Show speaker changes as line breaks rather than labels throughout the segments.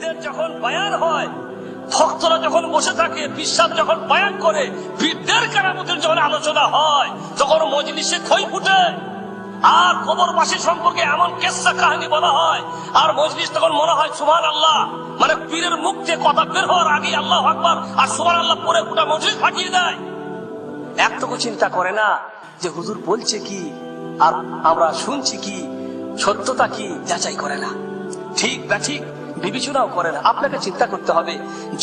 পীরদের যখন বয়ান হয়, ভক্তরা যখন বসে থাকে, বিশ্বাস যখন বয়ান করে, পীরদের কেরামতের যখন আলোচনা হয়, তখন মজলিসে খই ফুটে, আর কবরবাসী সম্পর্কে এমন কিসসা কাহিনী বলা হয়, আর মজলিস তখন মনে হয় সুবহানাল্লাহ, মানে পীরের মুখ দিয়ে কথা বের হওয়ার আগে আল্লাহু আকবার আর সুবহানাল্লাহ পরে গোটা মজলিস ফাটিয়ে দেয়। একটুকু চিন্তা করে না যে হুজুর বলছে কি আর আমরা শুনছি কি, সত্যতা কি যাচাই করে না, ঠিক বা ঠিক বিবেচনাও করে না। আপনাকে চিন্তা করতে হবে,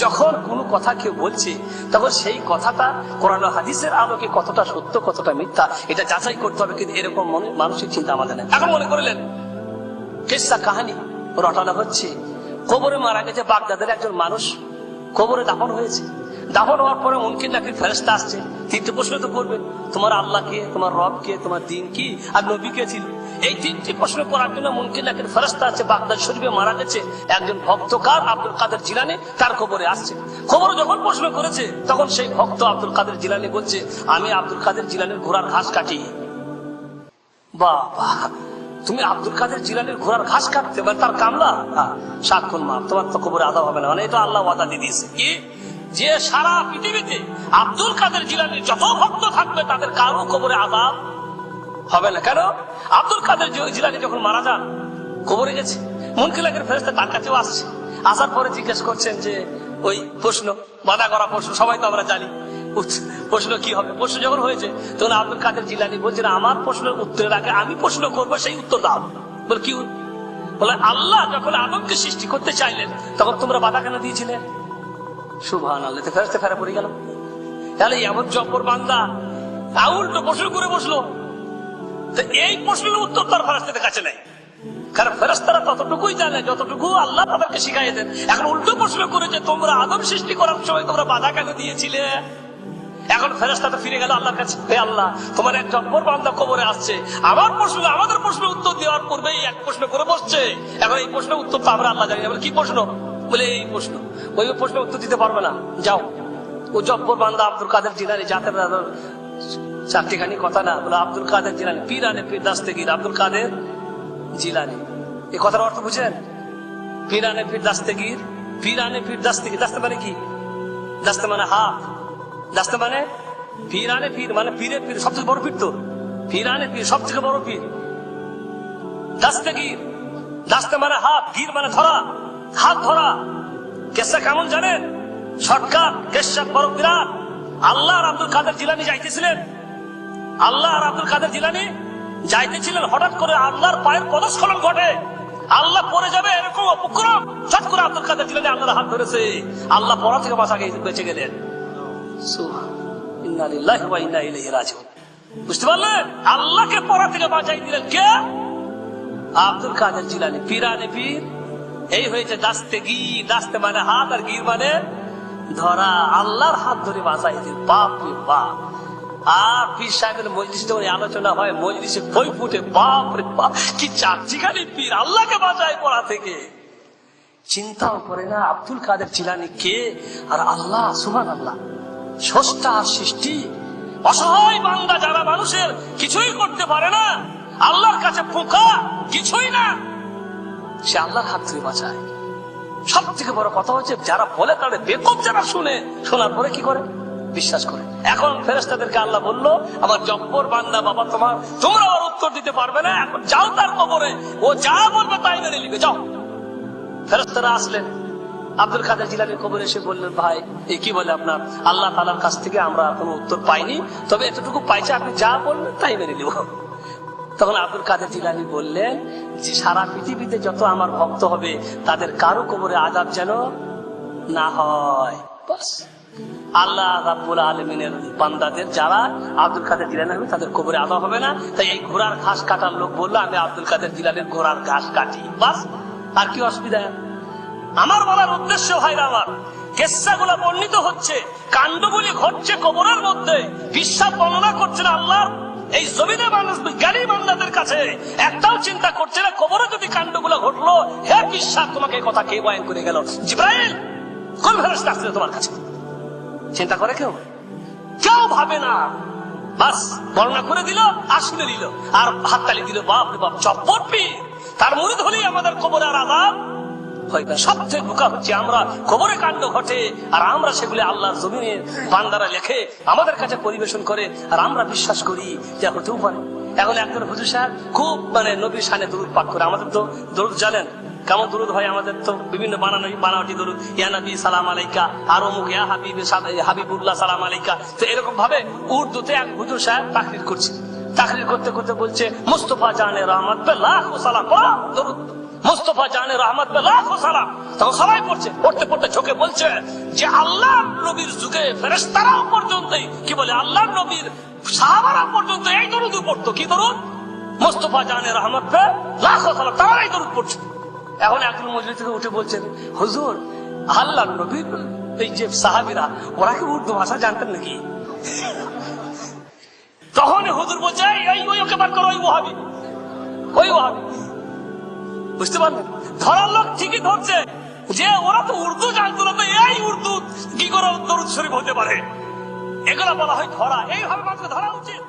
যখন কোনো কথা কেউ বলছে তখন সেই কথাটা কোরআন হাদিসের আলোকে কতটা সত্য কতটা মিথ্যা এটা যাচাই করতে হবে। কিন্তু এরকম মানসিক চিন্তা আমাদের নেই। এখন মনে করলেন কিসসা কাহিনী রটানো হচ্ছে, কবরে মারা গেছে বাগদাদের একজন মানুষ, কবরে দাফন হয়েছে। দাফন হওয়ার পরে মুনকির নাকির ফেরেশতা আসছে, তিনটে প্রশ্ন তো করবে, তোমার আল্লাহ কে, তোমার রব কে, তোমার দিন কি, আর নবী কে ছিল। এই তিনটি প্রশ্ন করার জন্য মুনকির নাকির ফেরেশতা আছে। বাগদাদ শরীফে মারা গেছে একজন ভক্তকার আব্দুল কাদের জিলানী, তার কবরে আসছে। কবরে যখন প্রশ্ন করেছে তখন সেই ভক্ত আব্দুল কাদের জিলানী বলছে, আমি আব্দুল কাদের জিলানীর ঘোড়ার ঘাস কাটি। বাবা, তুমি আব্দুল কাদের জিলানীর ঘোড়ার ঘাস কাটতে, মানে তার কামলা, সাক্ষণ মাপ, তোমার তো কবরে আদা হবে না। মানে এটা আল্লাহ ওয়াদা দিয়ে দিয়েছে কি, যে সারা পৃথিবীতে আব্দুল কাদের জিলানীর যত ভক্ত থাকবে তাদের কারো কবরে আযাব হবে না। কেন? আব্দুল কাদের জিলানী যখন মারা যান, কবরে গেছে, মুনকির নাকির ফেরেশতা তার কাছেও আসছে। আসার পরে জিজ্ঞেস করছেন যে ওই প্রশ্ন, বাধা করা প্রশ্ন, সবাই তো আমরা জানি প্রশ্ন কি হবে। প্রশ্ন যখন হয়েছে তখন আব্দুল কাদের জিলানী বলছেন, আমার প্রশ্নের উত্তরের আগে আমি প্রশ্ন করবো, সেই উত্তর দাও। বলে কি? বলে আল্লাহ যখন আদমকে সৃষ্টি করতে চাইলেন তখন তোমরা বাধা কেন দিয়েছিলে? সুবহানাল্লাহ, ফেরেশতা ফেরা পড়ে গেল। তাহলে এমন জব্বর বান্দা উল্টো প্রশ্ন করে বসলো, তো এই প্রশ্নের উত্তর তার ফেরেশতাদের কাছে নেই। কারণ ফেরেশতারা ততটুকুই জানে যতটুকু আল্লাহ তাদেরকে শিখাই দেন। এখন উল্টো প্রশ্ন করেছে, তোমরা আদম সৃষ্টি করার সময় তোমরা বাধা কেন দিয়েছিলে? এখন ফেরেশতাটা ফিরে গেল আল্লাহর কাছে, হে আল্লাহ, তোমার এক জব্বর বান্দা কবরে আসছে, আমার প্রশ্ন, আমাদের প্রশ্নের উত্তর দেওয়ার পূর্বেই এক প্রশ্ন করে বসছে। এখন এই প্রশ্নের উত্তর তো আমরা আল্লাহ জানি না। কি প্রশ্ন? বলে এই প্রশ্ন। ওই প্রশ্নের উত্তর দিতে পারবে না, যাও। ও জব্বর বান্দা আব্দুল কাদের জিলানী, জাতের চারটিখানি কথা না, বলে আব্দুল কাদের জিলানী, পীরানে পীর দাস্তেগীর আব্দুল কাদের জিলানী। এই কথার অর্থ বুঝেন? পীরানে পীর দাস্তেগীর, পীরানে পীর দাস্তেগীর, দাস্তে মানে কি? দাস্তে মানে হাত, দাস্তে মানে পীরানে পীর মানে পীরের পীর, সবথেকে বড় পীর তো পীরানে পীর, সব থেকে বড় পীর। দাস্তেগীর, দাস্তে মানে হাত, গির মানে ধরা, হাত ধরা। কেসা কেমন জানেন? শর্টকাট, কেসা বড় বিরাট। আল্লাহ আর আব্দুল কাদের জিলানী যাইতেছিলেন, আল্লাহ আর আব্দুল কাদের জিলানী যাইতেছিলেন, হঠাৎ করে আল্লাহর পায়ের পদস্খলন ঘটে, আল্লাহ পড়ে যাবে এরকম উপক্রম, চট করে আব্দুল কাদের জিলানী আল্লাহর হাত ধরেছে, আল্লাহ পড়া থেকে বাঁচা বেঁচে গেলেন। ইন্না লিল্লাহি ওয়া ইন্না ইলাইহি রাজিউন। বুঝতে পারলেন? আল্লাহকে পড়া থেকে বাঁচাই দিলেন কে? আব্দুল কাদের জিলানী, পীরানে পীর। এই হয়েছে দাস্তেগীর, দাস্তে মানে হাত আর গির মানে ধরা, আল্লাহর হাত ধরে বাঁচাই দিল। বাপ রে বাপ। আর পীর সাহেবের মজলিসে যখন আলোচনা হয়, মজলিসে বই ফুটে, বাপ রে বাপ, কি চারটিখানি পীর আল্লাহকে বাঁচায় পড়া থেকে। চিন্তাও করে না আব্দুল কাদের জিলানী কে আর আল্লাহ, সুবহানাল্লাহ, স্রষ্টা আর সৃষ্টি। অসহায় বান্দা যারা মানুষের কিছুই করতে পারে না, আল্লাহর কাছে পোকা কিছুই না, সে আল্লাহর হাত ধরে বাঁচায়। সব থেকে বড় কথা হচ্ছে, যারা বলে তাদের বেকুব, যারা শুনে, শোনার পরে কি করে? বিশ্বাস করে। এখন ফেরেশতাদেরকে আল্লাহ বললো, আমার জব্বর বান্দা বাবা, তোমরা ওর উত্তর দিতে পারবে না, এখন যাও তার কবরে, ও যা বলবে তাই মেনে নিবে, যাও। ফেরেশতারা আসলেন আব্দুল কাদের জিলানীর কবরে, এসে বললেন, ভাই এই কি বলে আপনার? আল্লাহ তাআলার কাছ থেকে আমরা কোনো উত্তর পাইনি, তবে এতটুকু পাইছে, আপনি যা বলবেন তাই মেনে নিব। তখন আব্দুল কাদের জিলানী বললেন যে সারা পৃথিবীতে যত আমার ভক্ত হবে তাদের কারো কবরে আযাব যেন না হয়। বাস, আল্লাহ রাব্বুল আলামিনের বান্দাদের যারা আব্দুল কাদের জিলানী হবে তাদের কবরে আযাব হবে না। তাই এই ঘোড়ার ঘাস কাটার লোক বললো, আমি আব্দুল কাদের জিলানীর ঘোড়ার ঘাস কাটি, বাস। আর কি অসুবিধা? আমার বলার উদ্দেশ্য ভাইরা আমার, কিসসাগুলো বর্ণিত হচ্ছে, কাণ্ডগুলি ঘটছে কবরের মধ্যে, বিশ্বাস বর্ণনা করছে না আল্লাহ। এই জমিনে মানুষ জ্ঞানী বান্দাদের কাছে একটাও চিন্তা করছে না, কবরে যদি কাণ্ডগুলো ঘটলো, হে বিশ্বাস, তোমাকে এই কথা কে বয়ান করে গেল? জিবরাইল? কোন ফেরেশতা আসছে তোমার কাছে? চিন্তা করে কেউ? কেউ ভাবে না। বাস বর্ণনা করে দিল, আর শুনে নিল, আর হাততালি দিল, বাপ রে বাপ, জব্বর পীর, তার মুরিদ হলেই আমাদের কবরে আর আযাব হয় না। সবচেয়ে বোকা হচ্ছে আমরা, খবরে কাণ্ড ঘটে আর আমরা সেগুলি আল্লাহর জমিনে বান্দারা লেখে আমাদের কাছে পরিবেশন করে আর আমরা বিশ্বাস করি যে হতেও পারে। এখন একজন হুজুর সাহেব খুব নবীর শানে দরুদ পাঠ করে। আমাদের তো দরুদ জানেন কেমন দরুদ হয়, আমাদের তো বিভিন্ন বানাওয়াটি দরুদ, ইয়া নবী সালাম আলাইকা, আর অমুক ইয়া হাবিবুল্লাহ সালাম আলাইকা। তো এরকম ভাবে উর্দুতে এক হুজুর সাহেব তাকরীর করছে। তাকরীর করতে করতে বলছে, মুস্তফা জানে রহমত পে লাখো সালাম, দরুদ মুস্তফা জানে রহমত পে লাখো সালাম। তখন সবাই পড়ছে, পড়তে পড়তে ঝোঁকে বলছে যে আল্লাহ নবীর যুগে ফেরেশতারাও পর্যন্ত কি বলে, আল্লাহ নবীর সাহাবারা পর্যন্ত এই দরুদ পড়তো। কি দরুদ? মুস্তফা জানে রহমত পে লাখো সালাম, তারা এই দরুদ পড়ছে। এখন একজন মজলিস থেকে উঠে বলছেন, হুজুর আল্লাহ নবীর এই যে সাহাবীরা ওরা কি উর্দু ভাষা জানতেন নাকি? তখন হুজুর বলছে, ওই ওকে বার করো, ওই ওয়াহাবি। বুঝতে পারলেন? ধরার লোক ঠিকই ধরছে যে ওরা তো উর্দু জানতো না, তো এই উর্দু কি করে দরুদ শরীফ হতে পারে? এগুলা বলা হয় ধরা। এইভাবে মানুষকে ধরা উচিত।